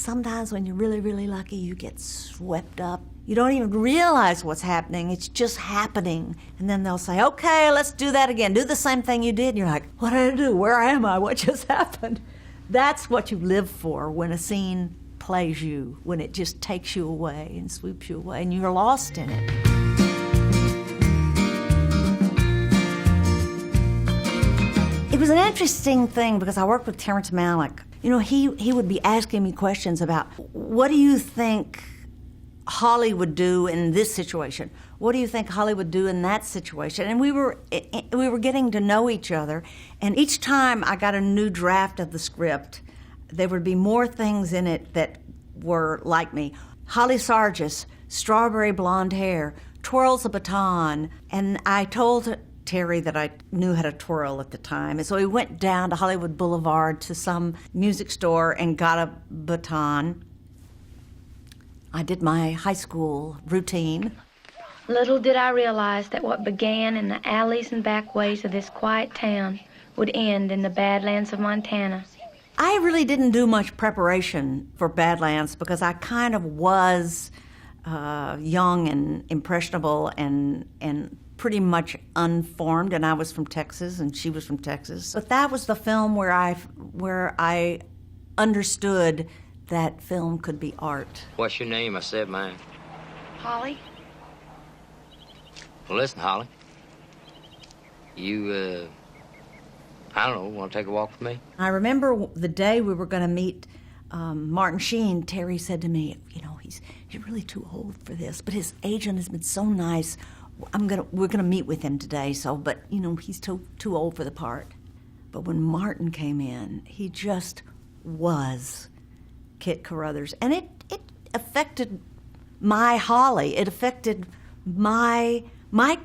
sometimes when you're really, really lucky, you get swept up. You don't even realize what's happening. It's just happening. And then they'll say, okay, let's do that again. Do the same thing you did. And you're like, what did I do? Where am I? What just happened? That's what you live for when a scene plays you, when it just takes you away and swoops you away and you're lost in it. It was an interesting thing because I worked with Terrence Malick. You know, he would be asking me questions about, what do you think Holly would do in this situation? What do you think Holly would do in that situation? And we were getting to know each other, and each time I got a new draft of the script, there would be more things in it that were like me. Holly Sargis, strawberry blonde hair, twirls a baton, and I told Terry that I knew how to twirl at the time. And so we went down to Hollywood Boulevard to some music store and got a baton. I did my high school routine. Little did I realize that what began in the alleys and back ways of this quiet town would end in the Badlands of Montana. I really didn't do much preparation for Badlands because I kind of was young and impressionable and pretty much unformed, and I was from Texas and she was from Texas. But that was the film where I understood that film could be art. What's your name? I said mine. Holly? Well, listen, Holly. You, I don't know, want to take a walk with me? I remember the day we were going to meet Martin Sheen. Terry said to me, you know, he's really too old for this, but his agent has been so nice. We're gonna meet with him today, but you know, he's too old for the part. But when Martin came in, he just was Kit Carruthers, and it affected my Holly. It affected my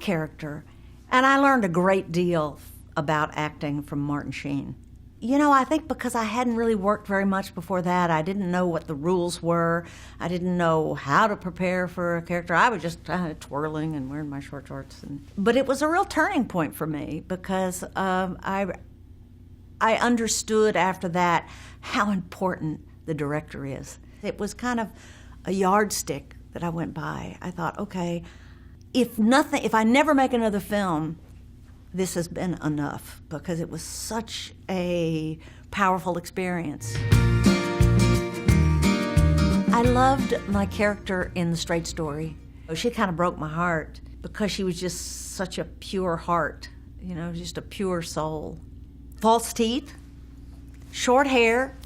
character, and I learned a great deal about acting from Martin Sheen. You know, I think because I hadn't really worked very much before that, I didn't know what the rules were. I didn't know how to prepare for a character. I was just twirling and wearing my short shorts. But it was a real turning point for me because I understood after that how important the director is. It was kind of a yardstick that I went by. I thought, okay, if I never make another film, this has been enough, because it was such a powerful experience. I loved my character in The Straight Story. She kind of broke my heart because she was just such a pure heart, you know, just a pure soul. False teeth, short hair,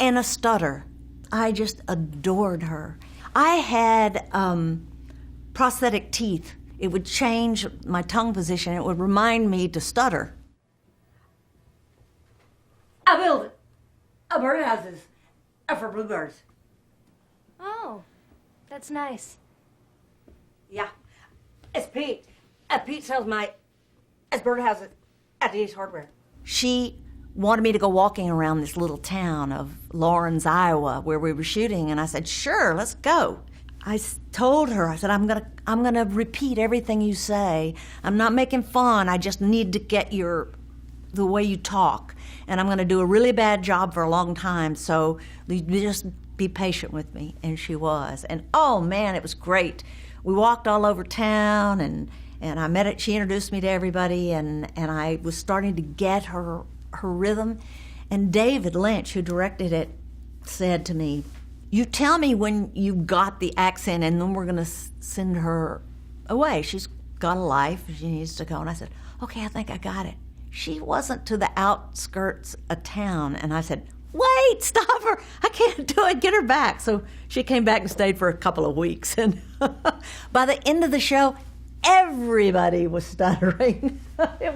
and a stutter. I just adored her. I had prosthetic teeth. It would change my tongue position. It would remind me to stutter. I built birdhouses for bluebirds. Oh, that's nice. Yeah, it's Pete. Pete sells it's birdhouses at the Ace Hardware. She wanted me to go walking around this little town of Lawrence, Iowa, where we were shooting, and I said, sure, let's go. I told her, I said, I'm gonna repeat everything you say. I'm not making fun. I just need to get the way you talk. And I'm gonna do a really bad job for a long time, so you just be patient with me. And she was. And oh man, it was great. We walked all over town, and I met it. She introduced me to everybody, and I was starting to get her rhythm. And David Lynch, who directed it, said to me, you tell me when you got the accent, and then we're going to send her away. She's got a life. She needs to go. And I said, okay, I think I got it. She wasn't to the outskirts of town. And I said, wait, stop her. I can't do it. Get her back. So she came back and stayed for a couple of weeks. And by the end of the show, everybody was stuttering. It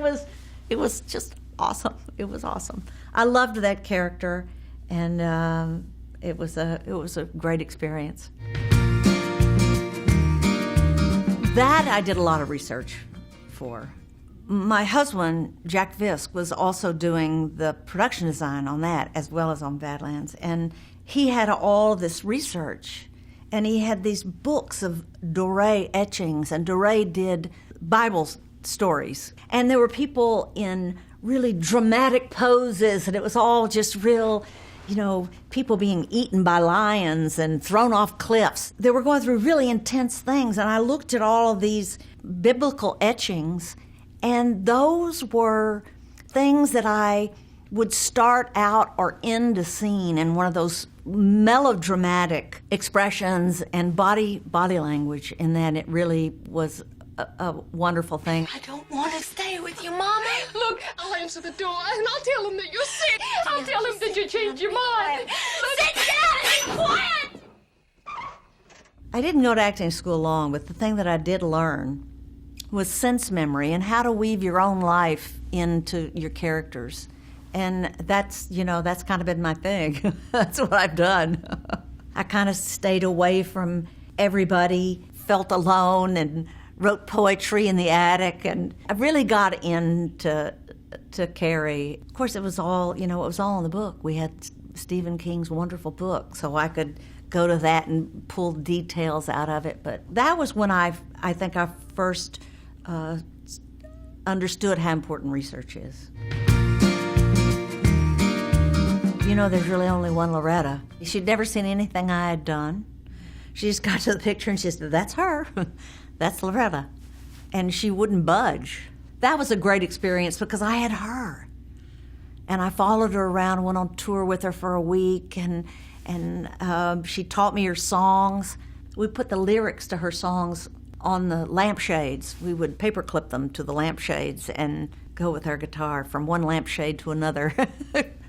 was just awesome. It was awesome. I loved that character, and it was a great experience. That I did a lot of research for. My husband, Jack Fisk, was also doing the production design on that as well as on Badlands, and he had all this research, and he had these books of Doré etchings, and Doré did Bible stories, and there were people in really dramatic poses, and it was all just real, people being eaten by lions and thrown off cliffs. They were going through really intense things, and I looked at all of these biblical etchings, and those were things that I would start out or end a scene in one of those melodramatic expressions and body language, and then it really was a wonderful thing. I don't want to stay with you, Mama. Look, I'll answer the door and I'll tell him that you're sick. I'll tell him that you changed your mind. Sit down and be quiet! I didn't go to acting school long, but the thing that I did learn was sense memory and how to weave your own life into your characters. And that's kind of been my thing. That's what I've done. I kind of stayed away from everybody, felt alone, and wrote poetry in the attic, and I really got into Carrie. Of course, it was all in the book. We had Stephen King's wonderful book, so I could go to that and pull details out of it. But that was when I think I first understood how important research is. There's really only one Loretta. She'd never seen anything I had done. She just got to the picture and she said, "That's her. That's Loretta." And she wouldn't budge. That was a great experience because I had her. And I followed her around, went on tour with her for a week, and she taught me her songs. We put the lyrics to her songs on the lampshades. We would paperclip them to the lampshades and go with our guitar from one lampshade to another,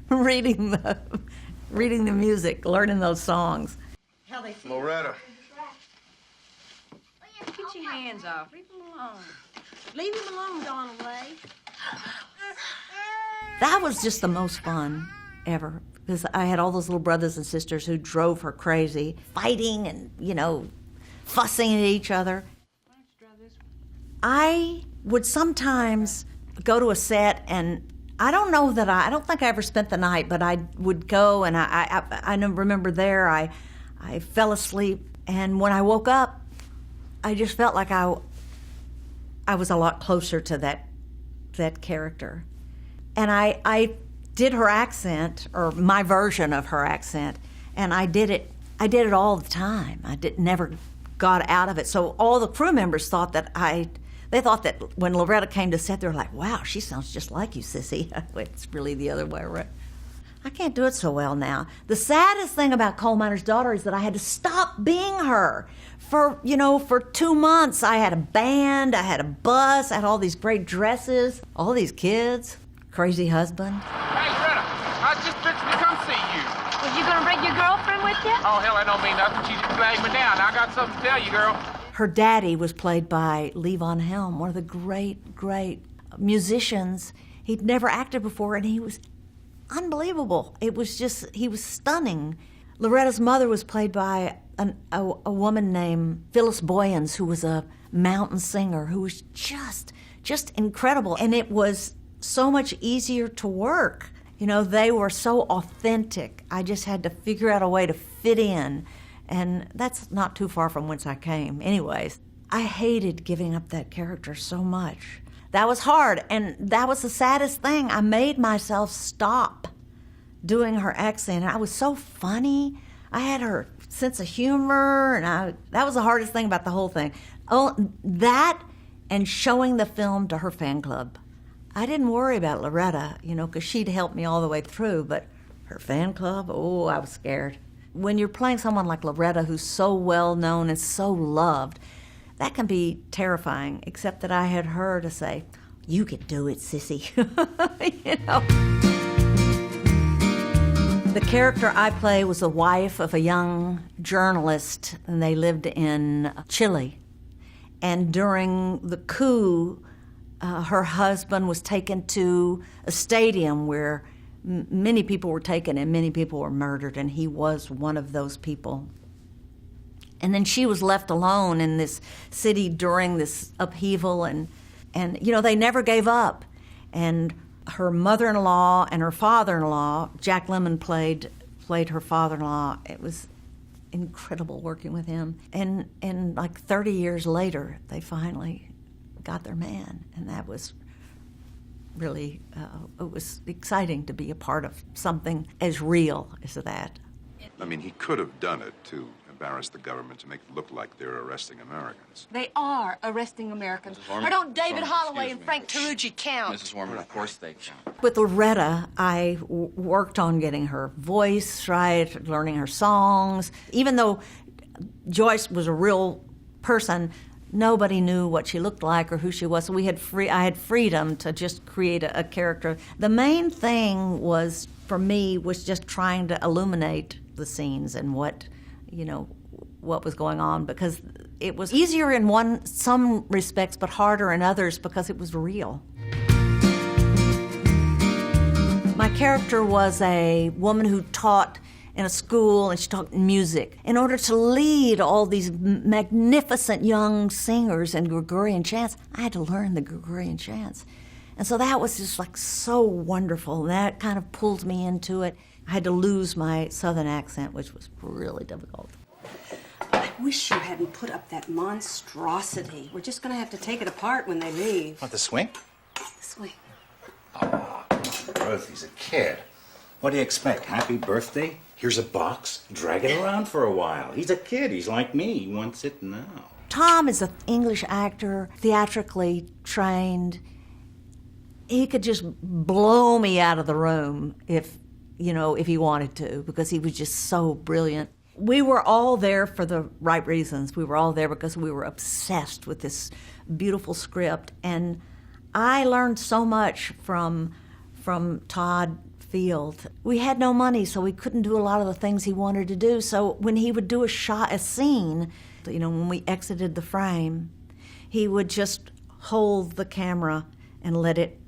reading the music, learning those songs. Loretta. Get your hands off. Leave him alone. Leave him alone, Donald Ray. That was just the most fun ever because I had all those little brothers and sisters who drove her crazy, fighting and, fussing at each other. I would sometimes go to a set, and I don't think I ever spent the night, but I would go, and I remember there I fell asleep, and when I woke up, I just felt like I was a lot closer to that character. And I did her accent, or my version of her accent, and I did it all the time. Never got out of it. So all the crew members thought that they thought that when Loretta came to set, they were like, "Wow, she sounds just like you, Sissy." It's really the other way around. I can't do it so well now. The saddest thing about Coal Miner's Daughter is that I had to stop being her. For 2 months, I had a band, I had a bus, I had all these great dresses, all these kids, crazy husband. Hey, Loretta, I was just fixing to come see you. Was you gonna bring your girlfriend with you? Oh, hell, I don't mean nothing. She just flagged me down. I got something to tell you, girl. Her daddy was played by Levon Helm, one of the great, great musicians. He'd never acted before, and he was unbelievable. It was just, he was stunning. Loretta's mother was played by a woman named Phyllis Boyens, who was a mountain singer, who was just incredible. And it was so much easier to work. They were so authentic. I just had to figure out a way to fit in. And that's not too far from whence I came. Anyways, I hated giving up that character so much. That was hard, and that was the saddest thing. I made myself stop doing her accent. I was so funny. I had her sense of humor, and that was the hardest thing about the whole thing. Oh, that and showing the film to her fan club. I didn't worry about Loretta, because she'd helped me all the way through, but her fan club, oh, I was scared. When you're playing someone like Loretta, who's so well known and so loved, that can be terrifying, except that I had her to say, "You can do it, Sissy." The character I play was the wife of a young journalist, and they lived in Chile. And during the coup, her husband was taken to a stadium where many people were taken and many people were murdered, and he was one of those people. And then she was left alone in this city during this upheaval, and they never gave up. And her mother-in-law and her father-in-law, Jack Lemmon played her father-in-law. It was incredible working with him. And like 30 years later, they finally got their man, and that was really, it was exciting to be a part of something as real as that. I mean, he could have done it to embarrass the government, to make it look like they're arresting Americans. They are arresting Americans. Warren, Or don't David Warren, Holloway excuse and me. Frank Tarugi count? Mrs. Warman, of course they count. With Loretta, I worked on getting her voice right, learning her songs. Even though Joyce was a real person, nobody knew what she looked like or who she was. So I had freedom to just create a character. The main thing was, for me, was just trying to illuminate the scenes and what was going on, because it was easier in some respects, but harder in others because it was real. My character was a woman who taught in a school, and she taught music. In order to lead all these magnificent young singers in Gregorian chants, I had to learn the Gregorian chants. And so that was just like so wonderful. And that kind of pulled me into it. I had to lose my Southern accent, which was really difficult. I wish you hadn't put up that monstrosity. We're just going to have to take it apart when they leave. What, the swing? The swing. Ruth, he's a kid. What do you expect? Happy birthday? Here's a box. Drag it around for a while. He's a kid. He's like me. He wants it now. Tom is an English actor, theatrically trained. He could just blow me out of the room if he wanted to, because he was just so brilliant. We were all there for the right reasons. We were all there because we were obsessed with this beautiful script. And I learned so much from Todd Field. We had no money, so we couldn't do a lot of the things he wanted to do. So when he would do a scene, when we exited the frame, he would just hold the camera and let it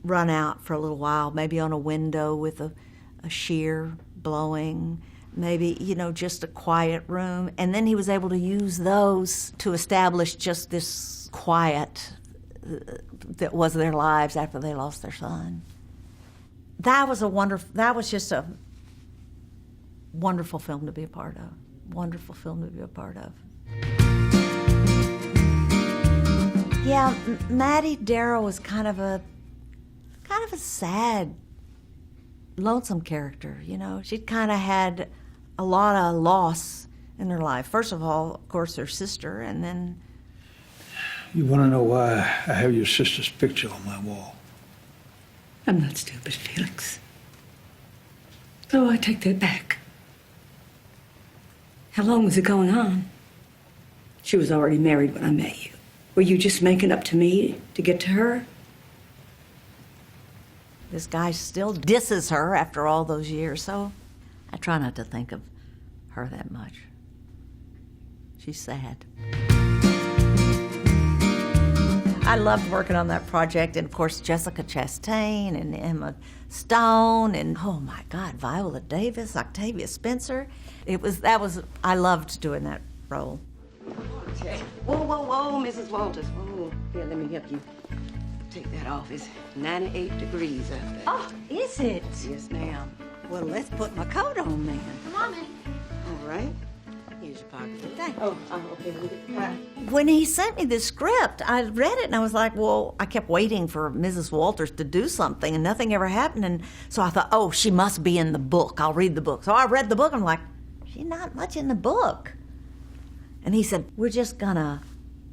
run out for a little while, maybe on a window with a shear blowing, maybe, just a quiet room. And then he was able to use those to establish just this quiet that was their lives after they lost their son. That was just a wonderful film to be a part of. Wonderful film to be a part of. Yeah, Maddie Darrow was kind of a sad, lonesome character, She'd kind of had a lot of loss in her life. First of all, of course, her sister, and then... You want to know why I have your sister's picture on my wall? I'm not stupid, Felix. So I take that back. How long was it going on? She was already married when I met you. Were you just making up to me to get to her? This guy still disses her after all those years, so I try not to think of her that much. She's sad. I loved working on that project, and of course Jessica Chastain and Emma Stone and, oh my God, Viola Davis, Octavia Spencer. I loved doing that role. Okay. Whoa, Mrs. Walters. Whoa. Here, let me help you take that off. It's 98 degrees out there. Oh, is it? Yes, ma'am. Well, let's put my coat on then. Come on, man. All right. Here's your pocket. Thank you. Okay. When he sent me this script, I read it and I was like, well, I kept waiting for Mrs. Walters to do something and nothing ever happened. And so I thought, oh, she must be in the book. I'll read the book. So I read the book and I'm like, she's not much in the book. And he said, we're just gonna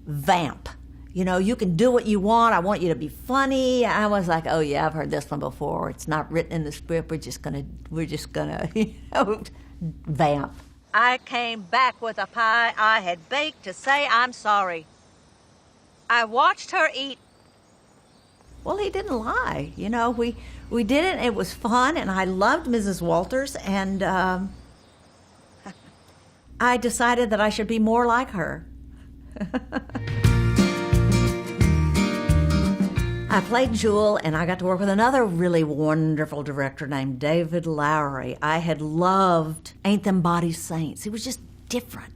vamp. You can do what you want. I want you to be funny. I was like, oh yeah, I've heard this one before. It's not written in the script. We're just gonna vamp. I came back with a pie I had baked to say I'm sorry. I watched her eat. Well, he didn't lie. We did it. It was fun, and I loved Mrs. Walters, and I decided that I should be more like her. I played Jewel, and I got to work with another really wonderful director named David Lowery. I had loved Ain't Them Bodies Saints. He was just different,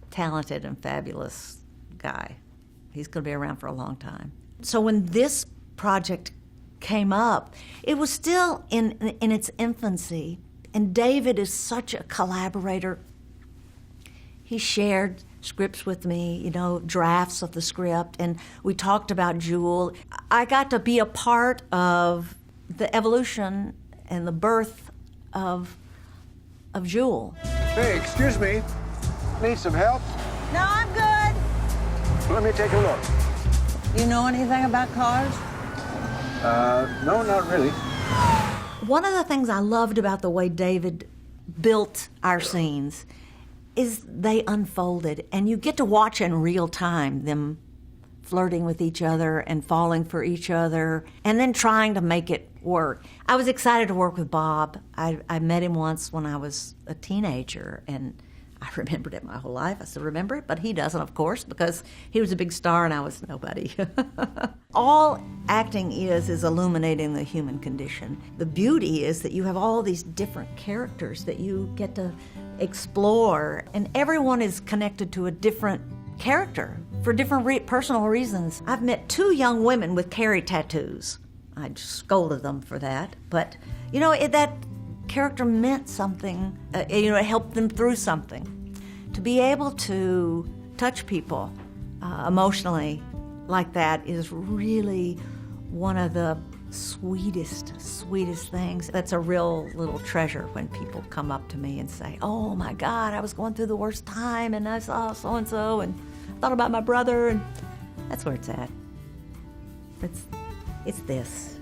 talented, and fabulous guy. He's going to be around for a long time. So when this project came up, it was still in its infancy, and David is such a collaborator. He shared scripts with me, you know, drafts of the script, and we talked about Jewel. I got to be a part of the evolution and the birth of Jewel. Hey, excuse me. Need some help? No, I'm good. Let me take a look. You know anything about cars? No, not really. One of the things I loved about the way David built our scenes is they unfolded, and you get to watch in real time them flirting with each other and falling for each other and then trying to make it work. I was excited to work with Bob. I met him once when I was a teenager, and I remembered it my whole life. I still remember it, but he doesn't, of course, because he was a big star and I was nobody. All acting is illuminating the human condition. The beauty is that you have all these different characters that you get to explore, and everyone is connected to a different character for different personal reasons. I've met 2 young women with Carrie tattoos. I just scolded them for that, but you know, that character meant something. You know, it helped them through something. To be able to touch people emotionally like that is really one of the sweetest things. That's a real little treasure when people come up to me and say, oh my God, I was going through the worst time and I saw so-and-so and I thought about my brother, and that's where it's at. It's this.